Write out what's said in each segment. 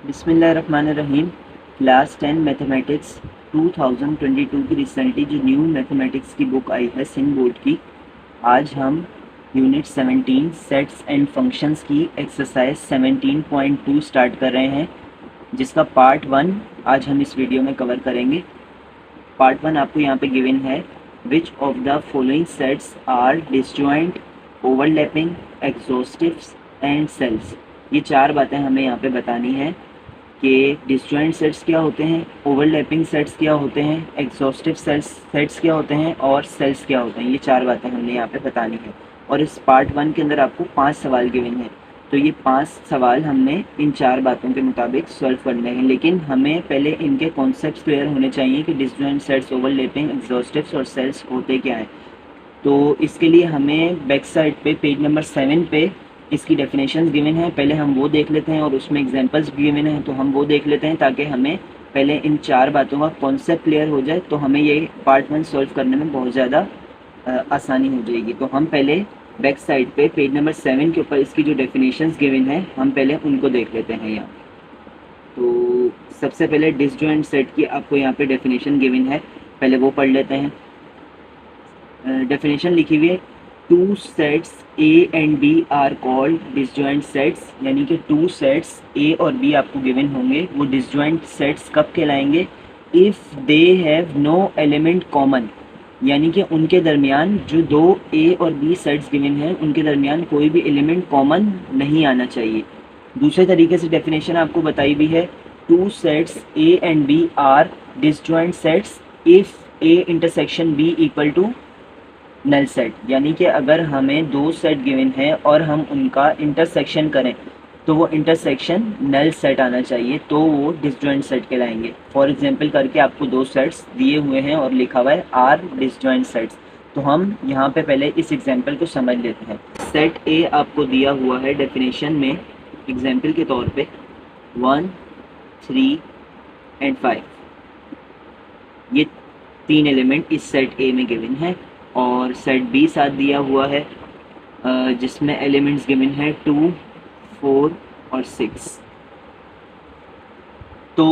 बिस्मिल्लाहिर्रहमानिर्रहीम। Class 10 mathematics 2022 की recently जो न्यू मैथमेटिक्स की बुक आई है सिंध बोर्ड की, आज हम यूनिट 17 सेट्स एंड फंक्शंस की एक्सरसाइज 17.2 स्टार्ट कर रहे हैं, जिसका पार्ट 1 आज हम इस वीडियो में कवर करेंगे। पार्ट 1 आपको यहाँ पे गिवन है, which of the following sets are disjoint, overlapping, exhaustives and cells. ये चार बातें हमें यहाँ पे बतानी है कि डिसजॉइंट सेट्स क्या होते हैं, ओवरलैपिंग सेट्स क्या होते हैं, एग्जॉस्टिव सेट्स क्या होते हैं और सेल्स क्या होते हैं। ये चार बातें हमने यहाँ पे बतानी है और इस पार्ट 1 के अंदर आपको 5 सवाल गिवन हैं। तो ये 5 सवाल हमने इन चार बातों के मुताबिक सॉल्व करने हैं, लेकिन हमें पहले इनके कॉन्सेप्ट्स क्लियर होने चाहिए कि डिसजॉइंट सेट्स, ओवरलैपिंग, एग्जॉस्टिव्स और सेल्स होते क्या हैं। तो इसके लिए हमें बैक साइड पे पेज नंबर 7 पे इसकी डेफिनेशंस गिवन है, पहले हम वो देख लेते हैं और उसमें एग्जांपल्स भी गिवन हैं, तो हम वो देख लेते हैं ताकि हमें पहले इन चार बातों का कॉन्सेप्ट क्लियर हो जाए, तो हमें ये पार्ट 1 सॉल्व करने में बहुत ज़्यादा आसानी हो जाएगी। तो हम पहले बैक साइड पे पेज नंबर 7 के ऊपर इसकी जो डेफिनेशंस गिवन है हम पहले उनको देख लेते हैं यहाँ। तो सबसे पहले डिसजॉइंट सेट की आपको यहाँ पे डेफिनेशन गिवन है, पहले वो पढ़ लेते हैं। डेफिनेशन लिखी हुई है, two sets A and B are called disjoint sets, यानी कि टू सेट्स ए और बी आपको गिवन होंगे, वो डिसजॉइंट सेट्स कब कहलाएंगे, if they have no element common, यानी कि उनके दरमियान जो दो ए और बी सेट्स गिवन हैं उनके दरमियान कोई भी एलिमेंट कॉमन नहीं आना चाहिए। दूसरे तरीके से डेफिनेशन आपको बताई भी है, two sets A and B are disjoint sets if A intersection B equal to null set, यानी कि अगर हमें दो सेट गिवन है और हम उनका इंटरसेक्शन करें तो वो इंटरसेक्शन नल सेट आना चाहिए, तो वो डिसजॉइंट सेट कहलाएंगे। फॉर एग्जांपल करके आपको दो सेट्स दिए हुए हैं और लिखा हुआ है आर डिसजॉइंट सेट्स, तो हम यहाँ पे पहले इस एग्जांपल को समझ लेते हैं। सेट ए आपको दिया हुआ है डेफिनेशन में एग्जांपल के तौर पे 1, 3 एंड 5, ये तीन एलिमेंट इस सेट ए में गिवन है, और सेट बी साथ दिया हुआ है जिसमें एलिमेंट्स गिवन है 2, 4 और 6। तो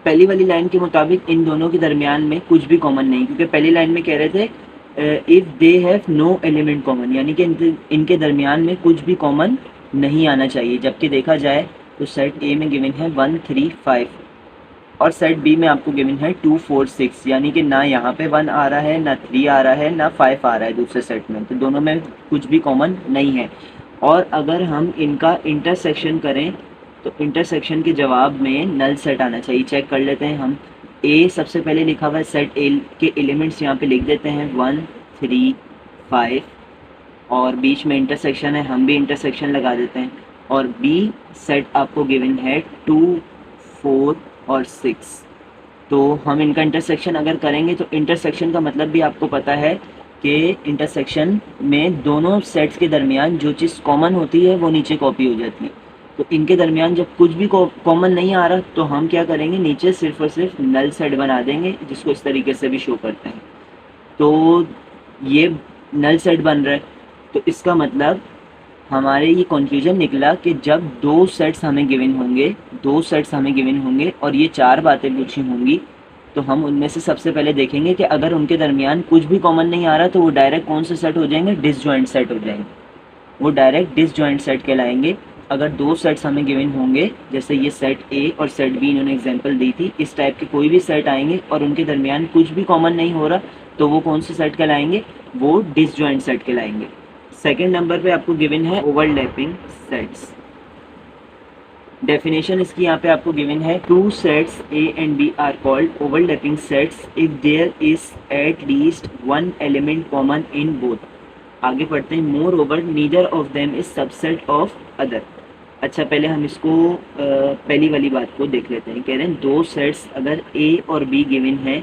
पहली वाली लाइन के मुताबिक इन दोनों के दरमियान में कुछ भी कॉमन नहीं, क्योंकि पहली लाइन में कह रहे थे if they have no element common, यानी कि इनके दरमियान में कुछ भी कॉमन नहीं आना चाहिए। जबकि देखा जाए तो सेट ए में गिवन है 1, 3, 5 और सेट बी में आपको गिवन है 2, 4, 6, यानी कि ना यहाँ पे 1 आ रहा है, ना 3 आ रहा है, ना 5 आ रहा है दूसरे सेट में, तो दोनों में कुछ भी कॉमन नहीं है। और अगर हम इनका इंटरसेक्शन करें तो इंटरसेक्शन के जवाब में नल सेट आना चाहिए। चेक कर लेते हैं हम, ए सबसे पहले लिखा हुआ है, सेट ए के एलिमेंट्स यहाँ पे लिख देते हैं 1, 3, 5 और बीच में इंटरसेक्शन है, हम भी इंटरसेक्शन लगा देते हैं। और बी सेट आपको गिवन है 2, 4 और 6, तो हम इनका इंटरसेक्शन अगर करेंगे तो इंटरसेक्शन का मतलब भी आपको पता है कि इंटरसेक्शन में दोनों सेट्स के दरमियान जो चीज़ कॉमन होती है वो नीचे कॉपी हो जाती है। तो इनके दरमियान जब कुछ भी कॉमन नहीं आ रहा तो हम क्या करेंगे, नीचे सिर्फ और सिर्फ नल सेट बना देंगे, जिसको इस तरीके से भी शो करते हैं। तो ये नल सेट बन रहा है, तो इसका मतलब हमारे ये कंक्लूजन निकला कि जब दो सेट्स हमें गिवन होंगे और ये चार बातें पूछी होंगी, तो हम उनमें से सबसे पहले देखेंगे कि अगर उनके दरमियान कुछ भी कॉमन नहीं आ रहा तो वो डायरेक्ट कौन से सेट हो जाएंगे, डिसजॉइंट सेट हो जाएंगे, वो डायरेक्ट डिसजॉइंट सेट कहलाएंगे। अगर दो सेट्स हमें गिवन होंगे, जैसे ये सेट ए और सेट बी इन्होंने एग्जांपल दी थी, इस टाइप के कोई भी सेट आएंगे और उनके दरमियान कुछ भी कॉमन नहीं हो रहा, तो वो कौन से सेट कहलाएंगे, वो डिसजॉइंट सेट कहलाएंगे। सेकेंड नंबर पे आपको गिवन है ओवरलैपिंग सेट्स। डेफिनेशन इसकी यहाँ पे आपको गिवन है, two sets A and B are called overlapping sets if there is at least one element common in both. आगे पढ़ते हैं, moreover neither of them is subset of other. अच्छा, पहले हम इसको पहली वाली बात को देख लेते हैं। कह रहे हैं दो सेट्स अगर ए और बी गिवन है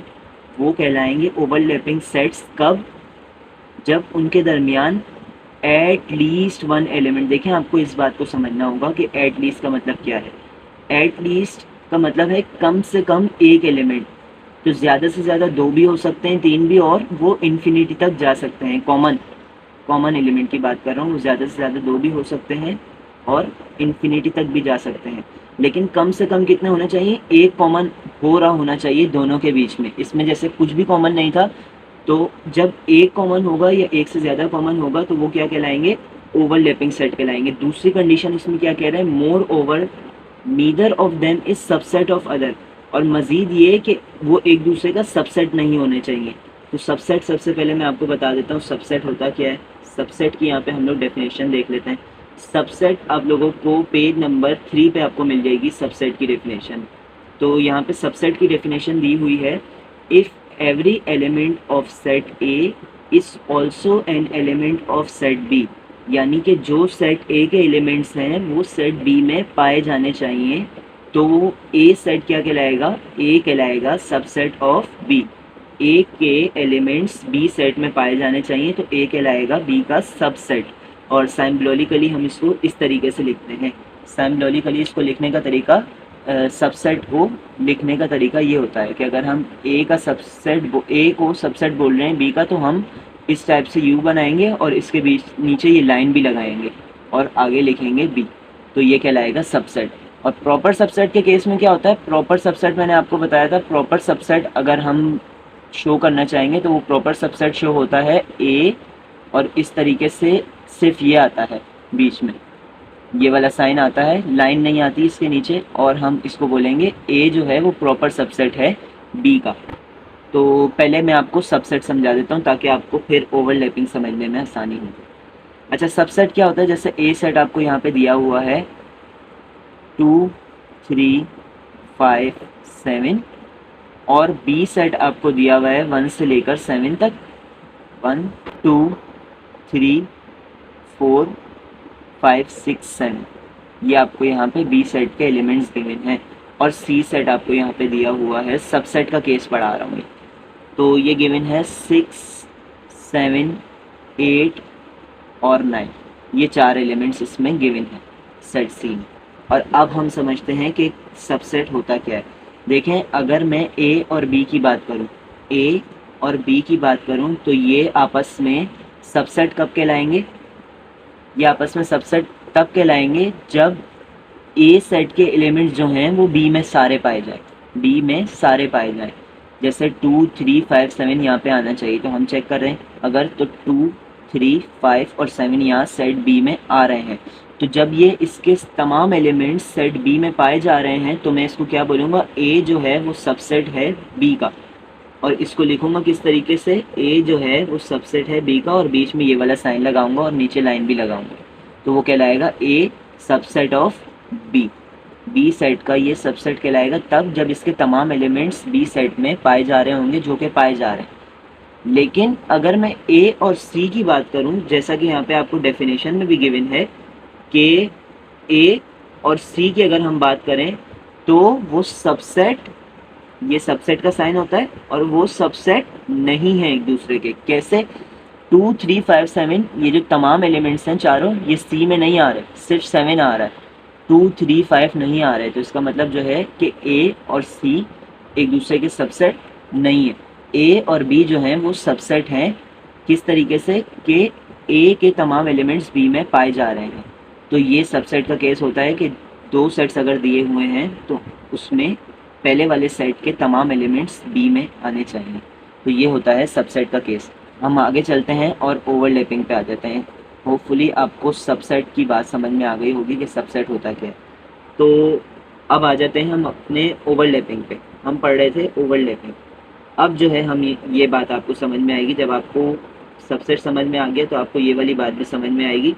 वो कहलाएंगे ओवरलैपिंग सेट्स कब, जब उनके दरमियान एट लीस्ट वन एलिमेंट। देखें, आपको इस बात को समझना होगा कि एट लीस्ट का मतलब क्या है। एट लीस्ट का मतलब है कम से कम एक एलिमेंट, तो ज़्यादा से ज़्यादा दो भी हो सकते हैं, तीन भी, और वो इन्फिनिटी तक जा सकते हैं। कॉमन एलिमेंट की बात कर रहा हूँ, वो ज़्यादा से ज़्यादा दो भी हो सकते हैं और इन्फिनिटी तक भी जा सकते हैं। लेकिन कम से कम कितने होने चाहिए, एक कॉमन हो रहा होना चाहिए दोनों के बीच में। इसमें जैसे कुछ भी कॉमन नहीं था, तो जब एक कॉमन होगा या एक से ज़्यादा कॉमन होगा तो वो क्या कहलाएंगे, ओवरलैपिंग सेट कहलाएंगे। दूसरी कंडीशन इसमें क्या कह रहे हैं, moreover neither of them is subset of other, और मजीद ये कि वो एक दूसरे का सबसेट नहीं होने चाहिए। तो सबसेट सबसे पहले मैं आपको बता देता हूँ सबसेट होता क्या है। सबसेट की यहाँ पे हम लोग डेफिनेशन देख लेते हैं। सबसेट आप लोगों को पेज नंबर 3 पे आपको मिल जाएगी सबसेट की डेफिनेशन। तो यहाँ पे सबसेट की डेफिनेशन दी हुई है, if every element of set A is also an element of set B, यानी कि जो सेट ए के एलिमेंट्स हैं वो सेट बी में पाए जाने चाहिए, तो वो ए सेट क्या कहलाएगा, ए कहलाएगा सबसेट ऑफ बी। ए के एलिमेंट्स बी सेट में पाए जाने चाहिए तो ए कहलाएगा बी का सबसेट। और साइम्बोलिकली हम इसको इस तरीके से लिखते हैं। साइम्बोलिकली इसको लिखने का तरीका, सबसेट को लिखने का तरीका ये होता है कि अगर हम ए का सबसेट, ए को सबसेट बोल रहे हैं बी का, तो हम इस टाइप से यू बनाएंगे और इसके बीच नीचे ये लाइन भी लगाएंगे और आगे लिखेंगे बी, तो ये कहलाएगा सबसेट। और प्रॉपर सबसेट के केस में क्या होता है, प्रॉपर सबसेट मैंने आपको बताया था, प्रॉपर सबसेट अगर हम शो करना चाहेंगे तो वो प्रॉपर सबसेट शो होता है ए, और इस तरीके से सिर्फ ये आता है बीच में, ये वाला साइन आता है, लाइन नहीं आती इसके नीचे, और हम इसको बोलेंगे ए जो है वो प्रॉपर सबसेट है बी का। तो पहले मैं आपको सबसेट समझा देता हूँ ताकि आपको फिर ओवरलैपिंग समझने में आसानी हो। अच्छा, सबसेट क्या होता है, जैसे ए सेट आपको यहाँ पे दिया हुआ है 2 3 5 7, और बी सेट आपको दिया हुआ है 1 से लेकर 7 तक, 1 2 3 4 5 6 7, ये आपको यहाँ पे बी सेट के एलिमेंट्स गिवन हैं। और सी सेट आपको यहाँ पे दिया हुआ है, सबसेट का केस पढ़ा रहा हूँ, तो ये गिवन है 6 7 8 और 9, ये 4 एलिमेंट्स इसमें गिवन है सेट सी में। और अब हम समझते हैं कि सबसेट होता क्या है। देखें, अगर मैं ए और बी की बात करूं, ए और बी की बात करूं तो ये आपस में सबसेट कब कहलाएंगे, ये आपस में सबसेट तब कहलाएंगे जब ए सेट के एलिमेंट्स जो हैं वो बी में सारे पाए जाए, बी में सारे पाए जाए। जैसे 2 3 5 7 यहाँ पे आना चाहिए, तो हम चेक कर रहे हैं अगर, तो 2 3 5 और 7 यहाँ सेट बी में आ रहे हैं, तो जब ये इसके तमाम एलिमेंट्स सेट बी में पाए जा रहे हैं तो मैं इसको क्या बोलूँगा, ए जो है वो सबसेट है बी का। और इसको लिखूंगा किस तरीके से, ए जो है वो सबसेट है बी का, और बीच में ये वाला साइन लगाऊंगा और नीचे लाइन भी लगाऊंगा, तो वो कहलाएगा A subset of B. B set का ये सबसेट कहलाएगा तब जब इसके तमाम एलिमेंट्स बी सेट में पाए जा रहे होंगे, जो कि पाए जा रहे हैं। लेकिन अगर मैं ए और सी की बात करूं, जैसा कि यहाँ पे आपको डेफिनेशन में भी गिवन है कि ए और सी की अगर हम बात करें तो वो सबसेट, ये सबसेट का साइन होता है, और वो सबसेट नहीं है एक दूसरे के। कैसे, 2 3 5 7 ये जो तमाम एलिमेंट्स हैं चारों, ये सी में नहीं आ रहे, सिर्फ 7 आ रहा है, 2 3 5 नहीं आ रहे, तो इसका मतलब जो है कि ए और सी एक दूसरे के सबसेट नहीं है। ए और बी जो हैं वो सबसेट हैं, किस तरीके से कि ए के तमाम एलिमेंट्स बी में पाए जा रहे हैं। तो ये सबसेट का केस होता है कि दो सेट्स अगर दिए हुए हैं तो उसमें पहले वाले सेट के तमाम एलिमेंट्स बी में आने चाहिए, तो ये होता है सबसेट का केस। हम आगे चलते हैं और ओवरलैपिंग पे आ जाते हैं। होपफुली आपको सबसेट की बात समझ में आ गई होगी कि सबसेट होता क्या है। तो अब आ जाते हैं हम अपने ओवरलैपिंग पे। हम पढ़ रहे थे ओवरलैपिंग, अब जो है हम ये बात आपको समझ में आएगी। जब आपको सबसेट समझ में आ गया तो आपको ये वाली बात भी समझ में आएगी।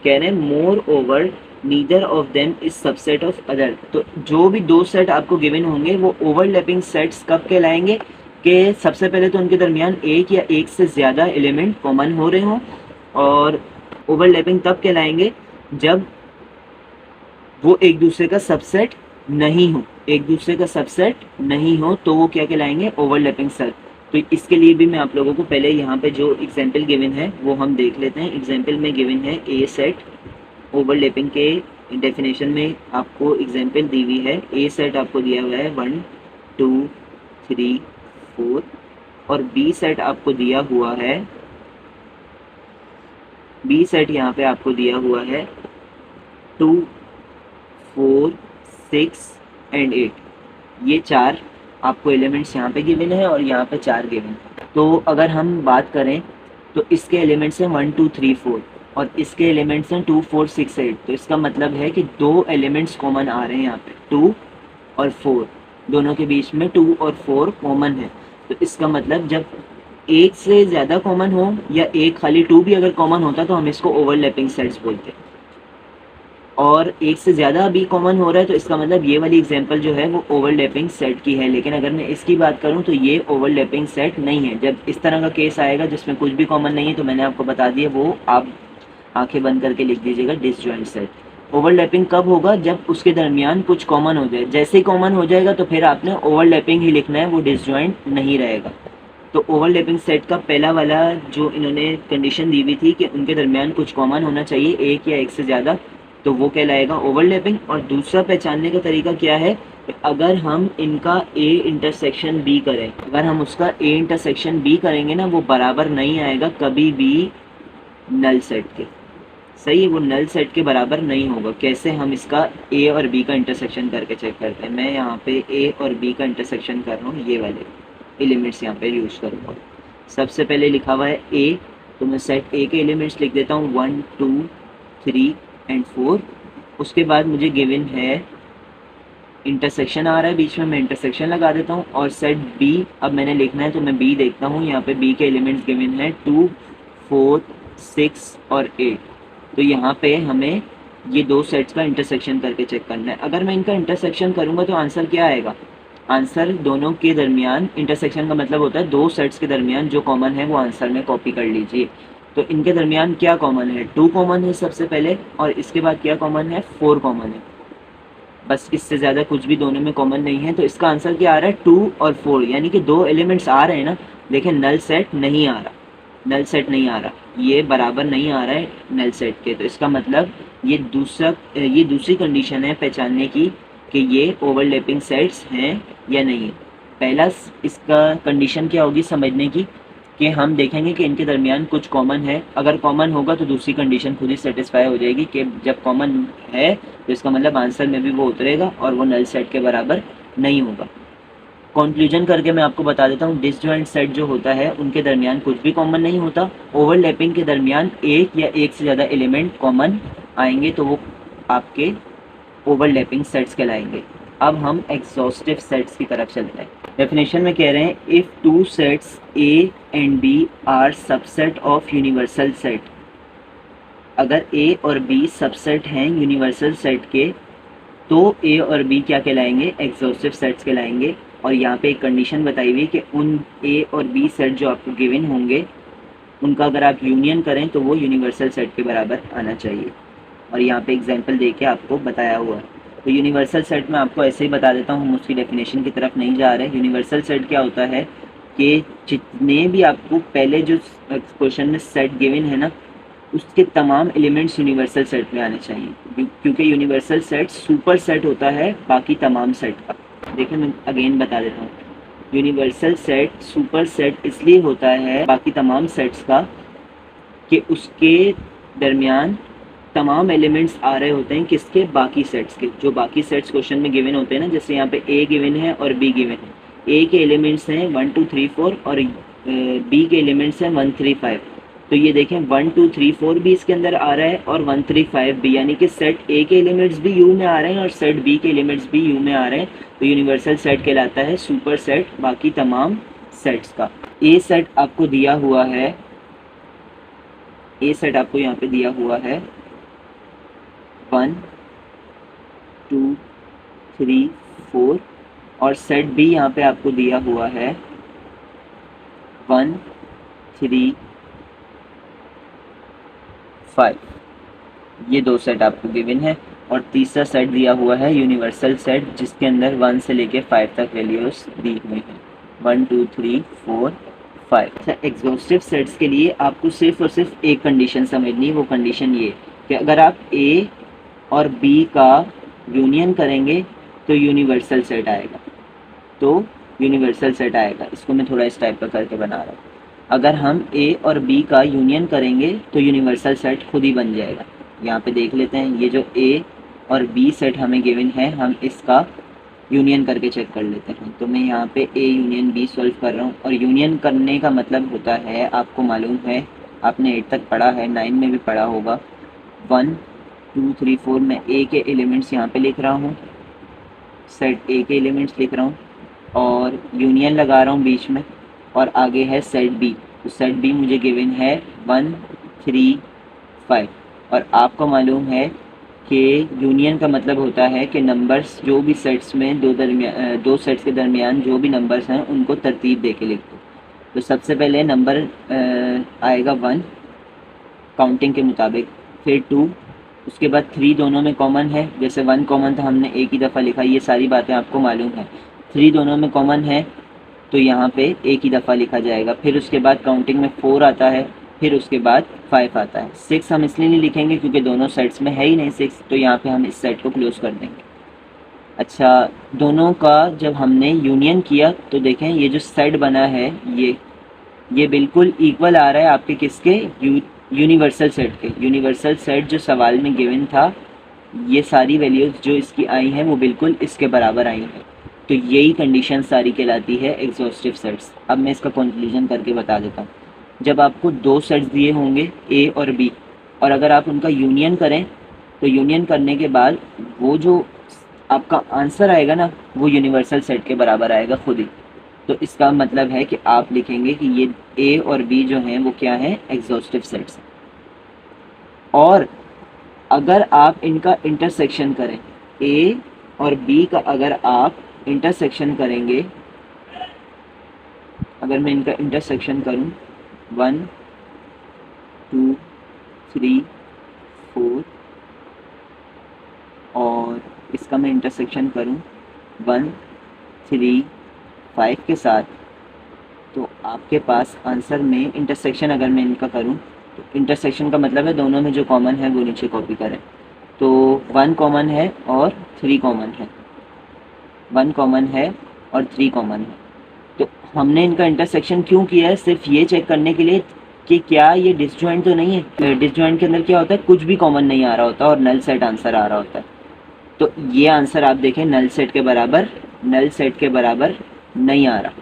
कह रहे हैं moreover neither of them is subset of other. तो जो भी दो सेट आपको गिवन होंगे वो ओवरलैपिंग सेट्स कब कहलाएंगे कि सबसे पहले तो उनके दरमियान एक या एक से ज़्यादा एलिमेंट कॉमन हो रहे हों, और ओवरलैपिंग तब कहलाएंगे जब वो एक दूसरे का सबसेट नहीं हो, एक दूसरे का सबसेट नहीं हो तो वो क्या कहलाएंगे, ओवरलैपिंग सेट। तो इसके लिए भी मैं आप लोगों को पहले यहाँ पे जो एग्जांपल गिवन है वो हम देख लेते हैं। एग्जांपल में गिवन है ए सेट, ओवरलैपिंग के डेफिनेशन में आपको एग्जांपल दी हुई है। ए सेट आपको दिया हुआ है 1 2 3 4, और बी सेट आपको दिया हुआ है, बी सेट यहाँ पे आपको दिया हुआ है 2 4 6 एंड 8, ये 4 आपको एलिमेंट्स यहाँ पे गिवन है और यहाँ पे 4 गिवन है। तो अगर हम बात करें तो इसके एलिमेंट्स हैं 1 2 3 4 और इसके एलिमेंट्स हैं 2 4 6 8। तो इसका मतलब है कि 2 एलिमेंट्स कॉमन आ रहे हैं यहाँ पे, 2 और 4, दोनों के बीच में 2 और 4 कॉमन है। तो इसका मतलब जब एक से ज़्यादा कॉमन हो या एक खाली 2 भी अगर कॉमन होता तो हम इसको ओवरलैपिंग सेट्स बोलते हैं। और एक से ज़्यादा अभी कॉमन हो रहा है तो इसका मतलब ये वाली एग्जांपल जो है वो ओवरलैपिंग सेट की है। लेकिन अगर मैं इसकी बात करूं तो ये ओवरलैपिंग सेट नहीं है। जब इस तरह का केस आएगा जिसमें कुछ भी कॉमन नहीं है तो मैंने आपको बता दिया, वो आप आंखें बंद करके लिख दीजिएगा, डिसजॉइंट सेट। ओवरलैपिंग कब होगा? जब उसके दरमियान कुछ कॉमन हो जाए। जैसे ही कॉमन हो जाएगा तो फिर आपने ओवरलैपिंग ही लिखना है, वो डिसजॉइंट नहीं रहेगा। तो ओवरलैपिंग सेट का पहला वाला जो इन्होंने कंडीशन दी हुई थी कि उनके दरमियान कुछ कॉमन होना चाहिए, एक या एक से ज़्यादा, तो वो कहलाएगा ओवरलैपिंग। और दूसरा पहचानने का तरीका क्या है? अगर हम इनका ए इंटरसेक्शन बी करें, अगर हम उसका ए इंटरसेक्शन बी करेंगे ना, वो बराबर नहीं आएगा कभी भी नल सेट के। सही है, वो नल सेट के बराबर नहीं होगा। कैसे हम इसका ए और बी का इंटरसेक्शन करके चेक करते हैं? मैं यहाँ पे ए और बी का इंटरसेक्शन कर रहा हूँ, ये वाले एलिमेंट्स यहाँ पे यूज़ करूँगा। सबसे पहले लिखा हुआ है ए, तो मैं सेट ए के एलिमेंट्स लिख देता हूँ 1 2 3 एंड 4। उसके बाद मुझे गिवन है इंटरसेक्शन आ रहा है बीच में, मैं इंटरसेक्शन लगा देता हूँ। और सेट बी अब मैंने लिखना है तो मैं बी देखता हूँ, यहाँ पे बी के एलिमेंट्स गिवन है 2 4 6 और 8। तो यहाँ पे हमें ये दो सेट्स का इंटरसेक्शन करके चेक करना है। अगर मैं इनका इंटरसेक्शन करूँगा तो आंसर क्या आएगा? आंसर दोनों के दरमियान, इंटरसेक्शन का मतलब होता है दो सेट्स के दरमियान जो कॉमन है वो आंसर में कॉपी कर लीजिए। तो इनके दरमियान क्या कॉमन है? 2 कॉमन है सबसे पहले, और इसके बाद क्या कॉमन है? 4 कॉमन है। बस इससे ज़्यादा कुछ भी दोनों में कॉमन नहीं है। तो इसका आंसर क्या आ रहा है? 2 और 4, यानी कि दो एलिमेंट्स आ रहे हैं ना, लेकिन नल सेट नहीं आ रहा, नल सेट नहीं आ रहा, ये बराबर नहीं आ रहा है नल सेट के। तो इसका मतलब ये दूसरी कंडीशन है पहचानने की कि ये ओवरलैपिंग सेट्स हैं या नहीं। पहला इसका कंडीशन क्या होगी समझने की, कि हम देखेंगे कि इनके दरमियान कुछ कॉमन है। अगर कॉमन होगा तो दूसरी कंडीशन खुद ही सेटिस्फाई हो जाएगी कि जब कॉमन है तो इसका मतलब आंसर में भी वो उतरेगा और वो नल सेट के बराबर नहीं होगा। कंक्लूजन करके मैं आपको बता देता हूँ, डिसजॉइंट सेट जो होता है उनके दरमियान कुछ भी कॉमन नहीं होता। ओवरलैपिंग के दरमियान एक या एक से ज़्यादा एलिमेंट कॉमन आएंगे तो वो आपके ओवरलैपिंग सेट्स कहलाएंगे। अब हम एग्जॉस्टिव सेट्स की तरफ चलते हैं। डेफिनेशन में कह रहे हैं, if two sets A and B are subset of universal set. अगर ए और बी सबसेट हैं यूनिवर्सल सेट के तो ए और बी क्या कहलाएंगे? एग्जॉस्टिव सेट्स कहलाएंगे। और यहाँ पे एक कंडीशन बताई हुई कि उन ए और बी सेट जो आपको गिवन होंगे उनका अगर आप यूनियन करें तो वो यूनिवर्सल सेट के बराबर आना चाहिए। और यहाँ पे एग्जांपल देके आपको बताया हुआ है। तो यूनिवर्सल सेट में आपको ऐसे ही बता देता हूँ, हम उसकी डेफिनेशन की तरफ नहीं जा रहे। यूनिवर्सल सेट क्या होता है कि जितने भी आपको पहले जो क्वेश्चन में सेट गिवन है ना, उसके तमाम एलिमेंट्स यूनिवर्सल सेट में आने चाहिए, क्योंकि यूनिवर्सल सेट सुपर सेट होता है बाकी तमाम सेट का। देखिए मैं अगेन बता देता हूँ, यूनिवर्सल सेट सुपर सेट इसलिए होता है बाकी तमाम सेट्स का कि उसके दरमियान तमाम एलिमेंट्स आ रहे होते हैं किसके? बाकी सेट्स के। जो बाकी सेट्स क्वेश्चन में गिवन होते हैं ना, जैसे यहाँ पे ए गिवन है और बी गिवन है। ए के एलिमेंट्स हैं 1 2 3 4 और बी के एलिमेंट्स हैं 1 3 5। तो ये देखें 1 2 3 4 भी इसके अंदर आ रहा है और 1 3 5 भी, यानी कि सेट ए के एलिमेंट्स भी यू में आ रहे हैं और सेट बी के एलिमेंट्स भी यू में आ रहे हैं। तो यूनिवर्सल सेट कहलाता है सुपर सेट बाकी तमाम सेट्स का। ए सेट आपको दिया हुआ है, ए सेट आपको यहाँ पे दिया हुआ है 1 2 3 4 और सेट बी यहाँ पे आपको दिया हुआ है 1 3 5। ये दो सेट आपको गिवन है और तीसरा सेट दिया हुआ है यूनिवर्सल सेट जिसके अंदर 1 से लेके 5 तक वैल्यूज दी हुई हैं, 1 2 3 4 5। एग्जॉस्टिव सेट्स के लिए आपको सिर्फ और सिर्फ एक कंडीशन समझनी है, वो कंडीशन ये कि अगर आप ए और बी का यूनियन करेंगे तो यूनिवर्सल सेट आएगा, तो यूनिवर्सल सेट आएगा। इसको मैं थोड़ा इस टाइप का करके बना रहा हूँ। अगर हम ए और बी का यूनियन करेंगे तो यूनिवर्सल सेट खुद ही बन जाएगा। यहाँ पे देख लेते हैं, ये जो ए और बी सेट हमें गिवन है, हम इसका यूनियन करके चेक कर लेते हैं। तो मैं यहाँ पे ए यूनियन बी सॉल्व कर रहा हूँ, और यूनियन करने का मतलब होता है, आपको मालूम है, आपने 8 तक पढ़ा है, 9 में भी पढ़ा होगा, 1 2 3 4 मैं ए के एलिमेंट्स यहाँ पे लिख रहा हूँ, सेट ए के एलिमेंट्स लिख रहा हूँ, और यूनियन लगा रहा हूँ बीच में, और आगे है सेट बी। तो सेट बी मुझे गिवन है 1 3 5, और आपको मालूम है कि यूनियन का मतलब होता है कि नंबर्स जो भी सेट्स में दो सेट्स के दरमियान जो भी नंबर्स हैं उनको तरतीब दे के लिख दो। तो सबसे पहले नंबर आएगा 1 काउंटिंग के मुताबिक, फिर 2, उसके बाद 3 दोनों में कॉमन है, जैसे 1 कॉमन था हमने एक ही दफ़ा लिखा, ये सारी बातें आपको मालूम है। 3 दोनों में कॉमन है तो यहाँ पे एक ही दफ़ा लिखा जाएगा। फिर उसके बाद काउंटिंग में 4 आता है, फिर उसके बाद 5 आता है। 6 हम इसलिए नहीं लिखेंगे क्योंकि दोनों सेट्स में है ही नहीं 6, तो यहाँ पे हम इस सेट को क्लोज कर देंगे। अच्छा, दोनों का जब हमने यूनियन किया तो देखें ये जो सेट बना है ये बिल्कुल इक्वल आ रहा है आपके किसके, यूनिवर्सल सेट के। यूनिवर्सल सेट जो सवाल में गिवन था, ये सारी वैल्यूज़ जो इसकी आई हैं वो बिल्कुल इसके बराबर आई हैं। तो यही कंडीशन सारी कहलाती है एग्जॉस्टिव सेट्स। अब मैं इसका कंक्लूजन करके बता देता हूँ। जब आपको दो सेट्स दिए होंगे ए और बी, और अगर आप उनका यूनियन करें तो यूनियन करने के बाद वो जो आपका आंसर आएगा ना, वो यूनिवर्सल सेट के बराबर आएगा खुद ही। तो इसका मतलब है कि आप लिखेंगे कि ये ए और बी जो हैं वो क्या है, एग्जॉस्टिव सेट्स। और अगर आप इनका इंटरसेक्शन करें, ए और बी का अगर आप इंटरसेक्शन करेंगे, अगर मैं इनका इंटरसेक्शन करूं 1 2 3 4, और इसका मैं इंटरसेक्शन करूं 1 3 5 के साथ, तो आपके पास आंसर में इंटरसेक्शन अगर मैं इनका करूं, तो इंटरसेक्शन का मतलब है दोनों में जो कॉमन है वो नीचे कॉपी करें। तो 1 कॉमन है और 3 कॉमन है, 1 कॉमन है और 3 कॉमन है। तो हमने इनका इंटरसेक्शन क्यों किया है, सिर्फ ये चेक करने के लिए कि क्या ये डिसजॉइंट तो नहीं है। डिसजॉइंट के अंदर क्या होता है, कुछ भी कॉमन नहीं आ रहा होता और नल सेट आंसर आ रहा होता है। तो ये आंसर आप देखें नल सेट के बराबर नहीं आ रहा,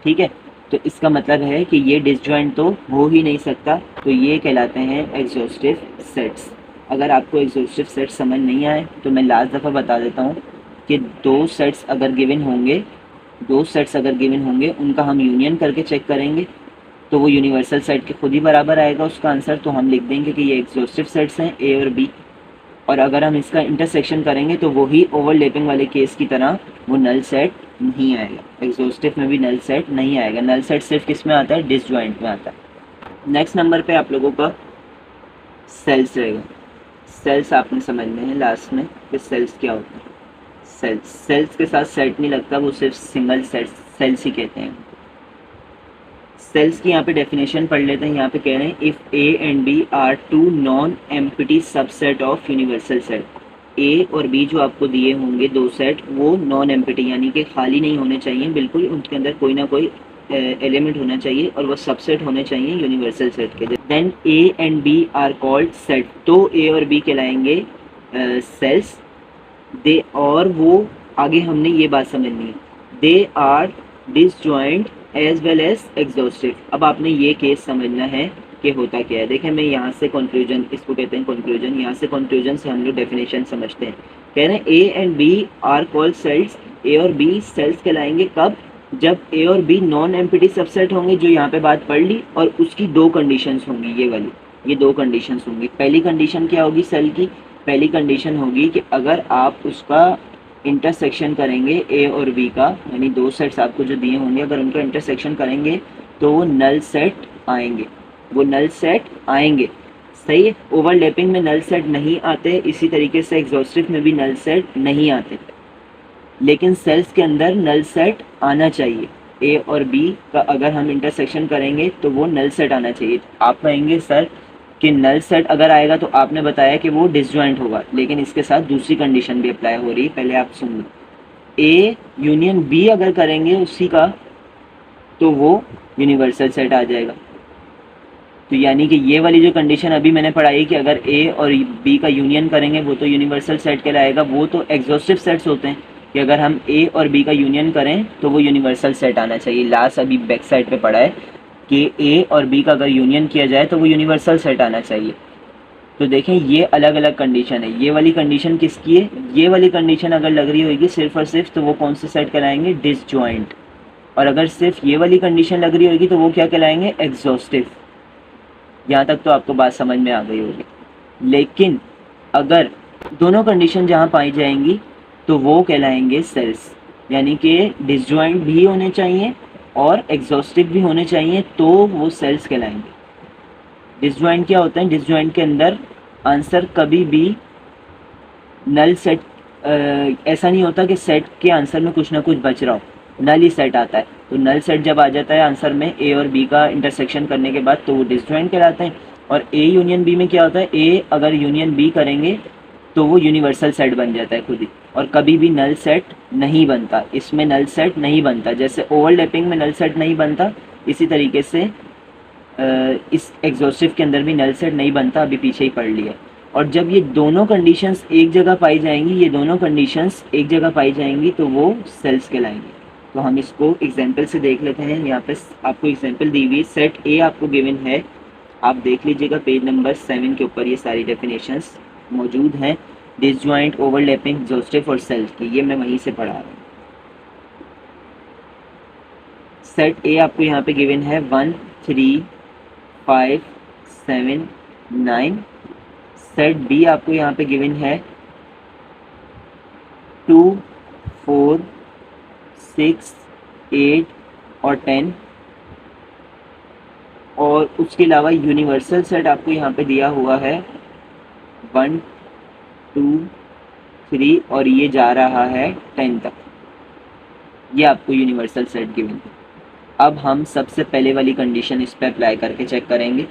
ठीक है। तो इसका मतलब है कि ये डिसजॉइंट तो हो ही नहीं सकता। तो ये कहलाते हैं एग्जॉस्टिव सेट्स। अगर आपको एग्जॉस्टिव सेट समझ नहीं आए तो मैं लास्ट दफ़ा बता देता हूँ कि दो सेट्स अगर गिवन होंगे उनका हम यूनियन करके चेक करेंगे तो वो यूनिवर्सल सेट के खुद ही बराबर आएगा उसका आंसर। तो हम लिख देंगे कि ये एग्जॉस्टिव सेट्स हैं ए और बी। और अगर हम इसका इंटरसेक्शन करेंगे तो वही ओवरलैपिंग वाले केस की तरह वो नल सेट नहीं आएगा, एग्जॉस्टिव में भी नल सेट नहीं आएगा। नल सेट सिर्फ किस में आता है, डिसजॉइंट में आता है। नेक्स्ट नंबर पे आप लोगों का सेल्स रहेगा। सेल्स आपने समझने हैं लास्ट में कि सेल्स क्या होता है। सेल्स के साथ सेट नहीं लगता, वो सिर्फ सिंगल सेल्स ही कहते हैं। सेल्स की यहाँ पे डेफिनेशन पढ़ लेते हैं। यहाँ पे कह रहे हैं if A and B are two non empty subset of universal set. A और बी जो आपको दिए होंगे दो सेट, वो नॉन एम्प्टी यानी कि खाली नहीं होने चाहिए, बिल्कुल उनके अंदर कोई ना कोई एलिमेंट होना चाहिए और वो सबसेट होने चाहिए यूनिवर्सल सेट के। Then A and B are called set. तो ए और बी कहलाएंगे सेल्स। दे, और वो आगे हमने ये बात समझनी है, they are disjoint as well as exhaustive. अब आपने ये केस समझना है कि होता क्या है। देखें मैं यहाँ से कंक्लूजन, इसको कहते हैं कंक्लूजन, यहाँ से कंक्लूजन से हम लोग डेफिनेशन समझते हैं। कह रहे हैं A and B are called cells. A और बी सेल्स कहलाएंगे कब, जब ए और बी नॉन एम्प्टी सबसेट होंगे, जो यहाँ पे बात पढ़ ली, और उसकी दो कंडीशंस होंगी, ये वाली, ये दो कंडीशंस होंगी। पहली कंडीशन क्या होगी सेल की, पहली कंडीशन होगी कि अगर आप उसका इंटरसेक्शन करेंगे ए और बी का, यानी दो सेट्स आपको जो दिए होंगे अगर उनका इंटरसेक्शन करेंगे तो वो नल सेट आएंगे, वो नल सेट आएंगे। सही है, ओवरलैपिंग में नल सेट नहीं आते, इसी तरीके से एग्जॉस्टिव में भी नल सेट नहीं आते, लेकिन सेल्स के अंदर नल सेट आना चाहिए। ए और बी का अगर हम इंटरसेक्शन करेंगे तो वो नल सेट आना चाहिए। आप कहेंगे सर कि नल सेट अगर आएगा तो आपने बताया कि वो डिसजॉइंट होगा, लेकिन इसके साथ दूसरी कंडीशन भी अप्लाई हो रही है, पहले आप सुन लो। ए यूनियन बी अगर करेंगे उसी का, तो वो यूनिवर्सल सेट आ जाएगा। तो यानी कि ये वाली जो कंडीशन अभी मैंने पढ़ाई कि अगर ए और बी का यूनियन करेंगे वो तो यूनिवर्सल सेट कहलाएगा, वो तो एग्जॉस्टिव सेट्स होते हैं कि अगर हम ए और बी का यूनियन करें तो वो यूनिवर्सल सेट आना चाहिए। लास्ट अभी बैक साइड पे पढ़ा है कि ए और बी का अगर यूनियन किया जाए तो वो यूनिवर्सल सेट आना चाहिए। तो देखें ये अलग अलग कंडीशन है। ये वाली कंडीशन किसकी है? ये वाली कंडीशन अगर लग रही होगी सिर्फ और सिर्फ तो वो कौन से सेट कहलाएंगे? डिसजॉइंट। और अगर सिर्फ ये वाली कंडीशन लग रही होगी तो वो क्या कहलाएंगे? एग्जॉस्टिव। यहाँ तक तो आपको बात समझ में आ गई होगी। लेकिन अगर दोनों कंडीशन जहाँ पाई जाएंगी तो वो कहलाएंगे सेल्स, यानी कि डिसजॉइंट भी होने चाहिए और एग्जॉस्टिव भी होने चाहिए तो वो सेल्स कहलाएंगे। डिसजॉइंट क्या होता है? डिसजॉइंट के अंदर आंसर कभी भी नल सेट ऐसा नहीं होता कि सेट के आंसर में कुछ ना कुछ बच रहा हो, नल ही सेट आता है। तो नल सेट जब आ जाता है आंसर में ए और बी का इंटरसेक्शन करने के बाद तो वो डिसजॉइंट कहलाते हैं। और ए यूनियन बी में क्या होता है? ए अगर यूनियन बी करेंगे तो वो यूनिवर्सल सेट बन जाता है खुद ही, और कभी भी नल सेट नहीं बनता। इसमें नल सेट नहीं बनता, जैसे ओवरलैपिंग में नल सेट नहीं बनता, इसी तरीके से इस एग्जॉस्टिव के अंदर भी नल सेट नहीं बनता, अभी पीछे ही पढ़ लिया। और जब ये दोनों कंडीशंस एक जगह पाई जाएंगी, ये दोनों कंडीशंस एक जगह पाई जाएंगी तो वो सेल्स कहलाएंगे। तो हम इसको एग्जांपल से देख लेते हैं। यहाँ पे आपको एग्जांपल दी हुई, सेट ए आपको गिवन है, आप देख लीजिएगा पेज नंबर 7 के ऊपर ये सारी डेफिनेशंस मौजूद हैं, डिसजॉइंट, ओवरलैपिंग, एग्जॉस्टिव और सेल्स की। ये मैं वहीं से पढ़ा रहा हूँ। सेट ए आपको यहाँ पे गिवन है 1 3 5 7 9। सेट बी आपको यहाँ पे गिवन है 2 4 6 8 और 10। और उसके अलावा यूनिवर्सल सेट आपको यहाँ पे दिया हुआ है 1 2 3 और ये जा रहा है 10 तक। ये आपको यूनिवर्सल सेट गिवन है। अब हम सबसे पहले वाली कंडीशन इस पर अप्लाई करके चेक करेंगे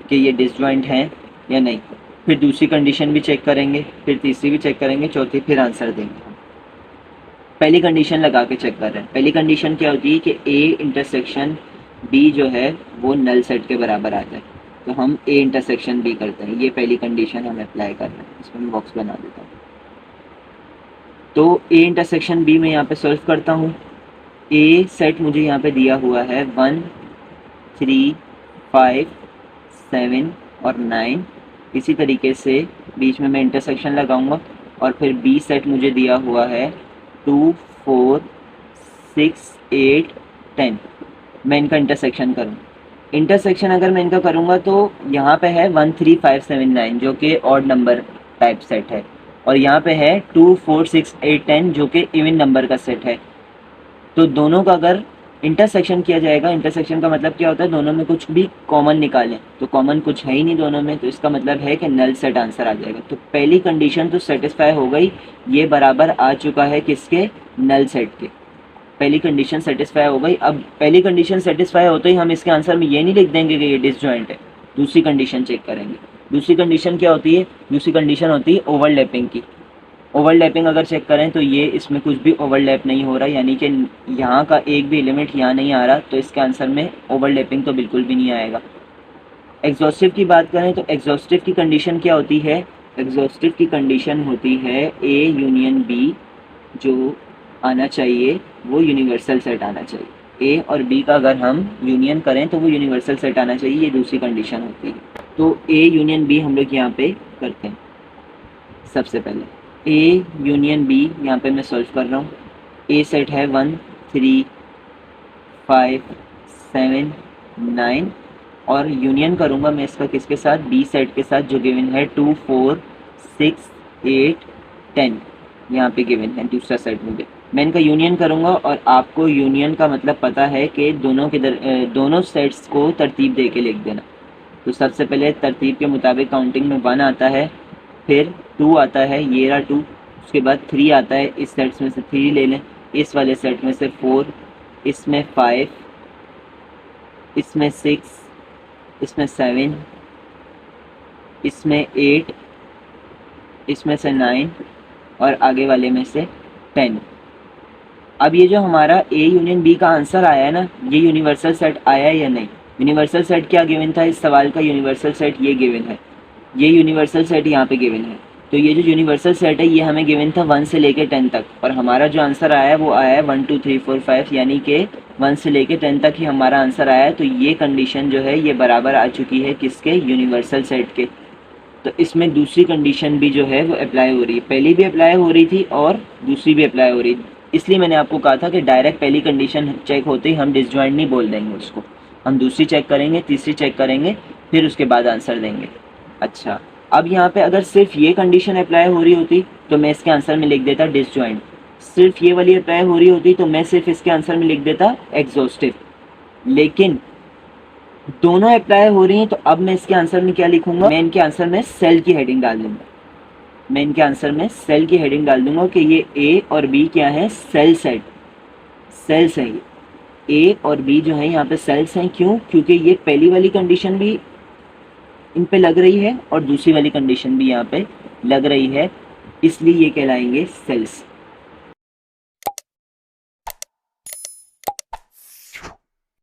कि ये डिसजॉइंट हैं या नहीं। फिर दूसरी कंडीशन भी चेक करेंगे, फिर तीसरी भी चेक करेंगे, चौथी फिर आंसर देंगे। पहली कंडीशन लगा के चेक कर रहे हैं। पहली कंडीशन क्या होती है कि ए इंटरसेक्शन बी जो है वो नल सेट के बराबर आता है। तो हम ए इंटरसेक्शन बी करते हैं, ये पहली कंडीशन हम अप्लाई कर रहे हैं। इसमें मैं बॉक्स बना देता हूँ। तो ए इंटरसेक्शन बी में यहाँ पे सॉल्व करता हूँ। ए सेट मुझे यहाँ पे दिया हुआ है 1 3 5 7 और 9। इसी तरीके से बीच में मैं इंटरसेक्शन लगाऊंगा। और फिर बी सेट मुझे दिया हुआ है 2 4 6 8 10। मैं इनका इंटरसेक्शन करूँ। इंटरसेक्शन अगर मैं इनका करूँगा तो यहाँ पे है 1 3 5 7 9 जो कि ऑड नंबर टाइप सेट है, और यहाँ पे है 2 4 6 8 10 जो कि इवन नंबर का सेट है। तो दोनों का अगर इंटरसेक्शन किया जाएगा, इंटरसेक्शन का मतलब क्या होता है? दोनों में कुछ भी कॉमन निकालें, तो कॉमन कुछ है ही नहीं दोनों में, तो इसका मतलब है कि नल सेट आंसर आ जाएगा। तो पहली कंडीशन तो सेटिस्फाई हो गई, ये बराबर आ चुका है किसके? नल सेट के। पहली कंडीशन सेटिस्फाई हो गई। अब पहली कंडीशन सेटिस्फाई होते ही हम इसके आंसर में ये नहीं लिख देंगे कि ये डिसजॉइंट है, दूसरी कंडीशन चेक करेंगे। दूसरी कंडीशन क्या होती है? दूसरी कंडीशन होती है ओवरलैपिंग की। ओवरलैपिंग अगर चेक करें तो ये इसमें कुछ भी ओवरलैप नहीं हो रहा, यानी कि यहाँ का एक भी एलिमेंट यहाँ नहीं आ रहा, तो इसके आंसर में ओवरलैपिंग तो बिल्कुल भी नहीं आएगा। एग्जॉस्टिव की बात करें तो एग्जॉस्टिव की कंडीशन क्या होती है? एग्जॉस्टिव की कंडीशन होती है ए यूनियन बी, जो आना चाहिए वो यूनिवर्सल सेट आना चाहिए। ए और बी का अगर हम यूनियन करें तो वो यूनिवर्सल सेट आना चाहिए, ये दूसरी कंडीशन होती है। तो ए यूनियन बी हम लोग यहाँ पे करते हैं। सबसे पहले ए यूनियन बी यहाँ पे मैं सॉल्व कर रहा हूँ। ए सेट है 1 3 5 7 9 और यूनियन करूँगा मैं इसका किसके साथ? बी सेट के साथ जो गिवन है 2 4 6 8 10। यहाँ पे गिवन है दूसरा सेट मुझे, मैं इनका यूनियन करूँगा। और आपको यूनियन का मतलब पता है कि दोनों सेट्स को तरतीब दे के लिख देना। तो सबसे पहले तरतीब के मुताबिक काउंटिंग में 1 आता है, फिर 2 आता है, ये रहा 2, उसके बाद 3 आता है, इस सेट्स में से 3 ले लें, इस वाले सेट में से 4, इसमें 5, इसमें 6, इसमें 7, इसमें 8, इसमें से 9 और आगे वाले में से 10। अब ये जो हमारा ए यूनियन बी का आंसर आया है ना, ये यूनिवर्सल सेट आया है या नहीं? यूनिवर्सल सेट क्या गिवन था इस सवाल का? यूनिवर्सल सेट ये गिवन है, ये यूनिवर्सल सेट यहाँ पे गिवन है। तो ये जो यूनिवर्सल सेट है ये हमें गिवन था 1 से लेके 10 तक, और हमारा जो आंसर आया है वो आया है 1 2 3 4 5, यानी कि 1 से लेके 10 तक ही हमारा आंसर आया है। तो ये कंडीशन जो है ये बराबर आ चुकी है किसके? यूनिवर्सल सेट के। तो इसमें दूसरी कंडीशन भी जो है वो अप्लाई हो रही है, पहली भी अप्लाई हो रही थी और दूसरी भी अप्लाई हो रही है। इसलिए मैंने आपको कहा था कि डायरेक्ट पहली कंडीशन चेक होते ही हम डिसजॉइंट नहीं बोल देंगे उसको, हम दूसरी चेक करेंगे, तीसरी चेक करेंगे, फिर उसके बाद आंसर देंगे। अच्छा, अब यहाँ पे अगर सिर्फ ये कंडीशन अप्लाई हो रही होती तो मैं इसके आंसर में लिख देता डिसजॉइंट, सिर्फ ये वाली अप्लाई हो रही होती तो मैं सिर्फ इसके आंसर में लिख देता एग्जॉस्टिव। लेकिन दोनों अप्लाई हो रही हैं तो अब मैं इसके आंसर में क्या लिखूंगा? मैं इनके आंसर में सेल की हेडिंग डाल दूंगा, मैं इनके आंसर में सेल की हेडिंग डाल दूंगा कि ये ए और बी क्या है? सेल सेट, सेल्स हैं ये। ए और बी जो है यहाँ पे सेल्स हैं। क्यों? क्योंकि ये पहली वाली कंडीशन भी इन पे लग रही है और दूसरी वाली कंडीशन भी यहाँ पे लग रही है, इसलिए ये कहलाएंगे सेल्स।